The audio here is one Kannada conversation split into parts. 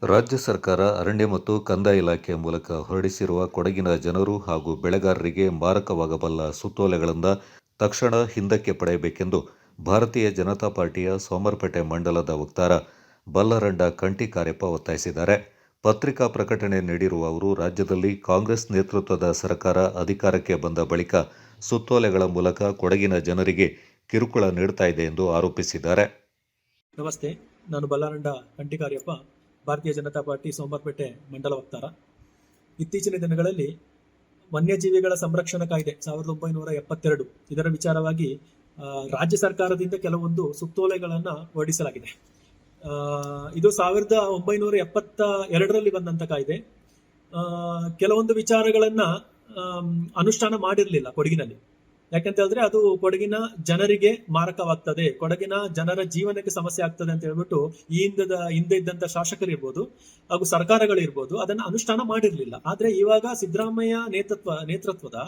ರಾಜ್ಯ ಸರ್ಕಾರ ಅರಣ್ಯ ಮತ್ತು ಕಂದಾಯ ಇಲಾಖೆ ಮೂಲಕ ಹೊರಡಿಸಿರುವ ಕೊಡಗಿನ ಜನರು ಹಾಗೂ ಬೆಳೆಗಾರರಿಗೆ ಮಾರಕವಾಗಬಲ್ಲ ಸುತ್ತೋಲೆಗಳಿಂದ ತಕ್ಷಣ ಹಿಂದಕ್ಕೆ ಪಡೆಯಬೇಕೆಂದು ಭಾರತೀಯ ಜನತಾ ಪಾರ್ಟಿಯ ಸೋಮರಪೇಟೆ ಮಂಡಲದ ವಕ್ತಾರ ಬಲ್ಲರಂಡ ಕಂಠಿಕಾರ್ಯಪ್ಪ ಒತ್ತಾಯಿಸಿದ್ದಾರೆ. ಪತ್ರಿಕಾ ಪ್ರಕಟಣೆ ನೀಡಿರುವ ಅವರು, ರಾಜ್ಯದಲ್ಲಿ ಕಾಂಗ್ರೆಸ್ ನೇತೃತ್ವದ ಸರ್ಕಾರ ಅಧಿಕಾರಕ್ಕೆ ಬಂದ ಬಳಿಕ ಸುತ್ತೋಲೆಗಳ ಮೂಲಕ ಕೊಡಗಿನ ಜನರಿಗೆ ಕಿರುಕುಳ ನೀಡುತ್ತಾ ಇದೆ ಎಂದು ಆರೋಪಿಸಿದ್ದಾರೆ. ನಮಸ್ತೆ, ನಾನು ಬಲ್ಲಾರಂಡ ಕಂಠಿಕಾರ್ಯಪ್ಪ, ಭಾರತೀಯ ಜನತಾ ಪಾರ್ಟಿ ಸೋಮವಾರಪೇಟೆ ಮಂಡಲ ವಕ್ತಾರ. ಇತ್ತೀಚಿನ ದಿನಗಳಲ್ಲಿ ವನ್ಯಜೀವಿಗಳ ಸಂರಕ್ಷಣಾ ಕಾಯ್ದೆ 1972 ಇದರ ವಿಚಾರವಾಗಿ ರಾಜ್ಯ ಸರ್ಕಾರದಿಂದ ಕೆಲವೊಂದು ಸುತ್ತೋಲೆಗಳನ್ನು ಹೊರಡಿಸಲಾಗಿದೆ. ಇದು 1972ರಲ್ಲಿ ಬಂದಂತ ಕಾಯ್ದೆ. ಕೆಲವೊಂದು ವಿಚಾರಗಳನ್ನ ಅನುಷ್ಠಾನ ಮಾಡಿರಲಿಲ್ಲ ಕೊಡಗಿನಲ್ಲಿ. ಯಾಕಂತ ಹೇಳಿದ್ರೆ ಅದು ಕೊಡಗಿನ ಜನರಿಗೆ ಮಾರಕವಾಗ್ತದೆ, ಕೊಡಗಿನ ಜನರ ಜೀವನಕ್ಕೆ ಸಮಸ್ಯೆ ಆಗ್ತದೆ ಅಂತ ಹೇಳ್ಬಿಟ್ಟು ಹಿಂದೆ ಇದ್ದಂತ ಶಾಸಕರು ಇರ್ಬೋದು ಹಾಗೂ ಸರ್ಕಾರಗಳಿರ್ಬೋದು ಅದನ್ನ ಅನುಷ್ಠಾನ ಮಾಡಿರ್ಲಿಲ್ಲ. ಆದ್ರೆ ಇವಾಗ ಸಿದ್ದರಾಮಯ್ಯ ನೇತೃತ್ವದ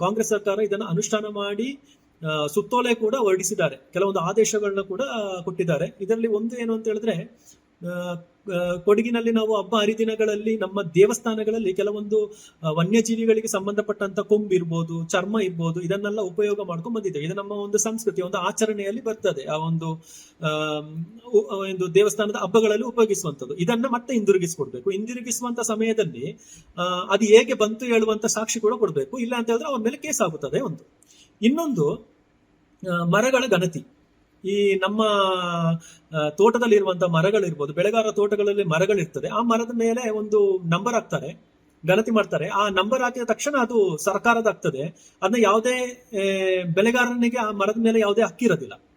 ಕಾಂಗ್ರೆಸ್ ಸರ್ಕಾರ ಇದನ್ನ ಅನುಷ್ಠಾನ ಮಾಡಿ ಸುತ್ತೋಲೆ ಕೂಡ ಹೊರಡಿಸಿದ್ದಾರೆ, ಕೆಲವೊಂದು ಆದೇಶಗಳನ್ನ ಕೂಡ ಕೊಟ್ಟಿದ್ದಾರೆ. ಇದರಲ್ಲಿ ಒಂದು ಏನು ಅಂತ ಹೇಳಿದ್ರೆ, ಕೊಡಗಿನಲ್ಲಿ ನಾವು ಹಬ್ಬ ಹರಿದಿನಗಳಲ್ಲಿ ನಮ್ಮ ದೇವಸ್ಥಾನಗಳಲ್ಲಿ ಕೆಲವೊಂದು ವನ್ಯಜೀವಿಗಳಿಗೆ ಸಂಬಂಧಪಟ್ಟಂತ ಕೊಂಬು ಇರ್ಬೋದು, ಚರ್ಮ ಇರ್ಬೋದು, ಇದನ್ನೆಲ್ಲ ಉಪಯೋಗ ಮಾಡ್ಕೊಂಡು ಬಂದಿದ್ದೇವೆ. ಇದು ನಮ್ಮ ಒಂದು ಸಂಸ್ಕೃತಿ, ಒಂದು ಆಚರಣೆಯಲ್ಲಿ ಬರ್ತದೆ. ಆ ಒಂದು ದೇವಸ್ಥಾನದ ಹಬ್ಬಗಳಲ್ಲಿ ಉಪಯೋಗಿಸುವಂತದ್ದು. ಇದನ್ನ ಮತ್ತೆ ಹಿಂದಿರುಗಿಸುವಂತ ಸಮಯದಲ್ಲಿ ಅದು ಹೇಗೆ ಬಂತು ಹೇಳುವಂತ ಸಾಕ್ಷಿ ಕೂಡ ಕೊಡ್ಬೇಕು. ಇಲ್ಲ ಅಂತ ಹೇಳಿದ್ರೆ ಅವನ ಮೇಲೆ ಕೇಸ್ ಆಗುತ್ತದೆ. ಇನ್ನೊಂದು ಮರಗಳ ಗಣತಿ. ಈ ನಮ್ಮ ತೋಟದಲ್ಲಿ ಇರುವಂತಹ ಮರಗಳಿರ್ಬೋದು, ಬೆಳೆಗಾರ ತೋಟಗಳಲ್ಲಿ ಮರಗಳಿರ್ತದೆ. ಆ ಮರದ ಮೇಲೆ ಒಂದು ನಂಬರ್ ಹಾಕ್ತಾರೆ, ಗಣತಿ ಮಾಡ್ತಾರೆ. ಆ ನಂಬರ್ ಹಾಕಿದ ತಕ್ಷಣ ಅದು ಸರ್ಕಾರದ ಆಗ್ತದೆ. ಅದನ್ನ ಯಾವುದೇ ಬೆಳೆಗಾರನಿಗೆ ಆ ಮರದ ಮೇಲೆ ಯಾವುದೇ ಹಕ್ಕಿರೋದಿಲ್ಲ.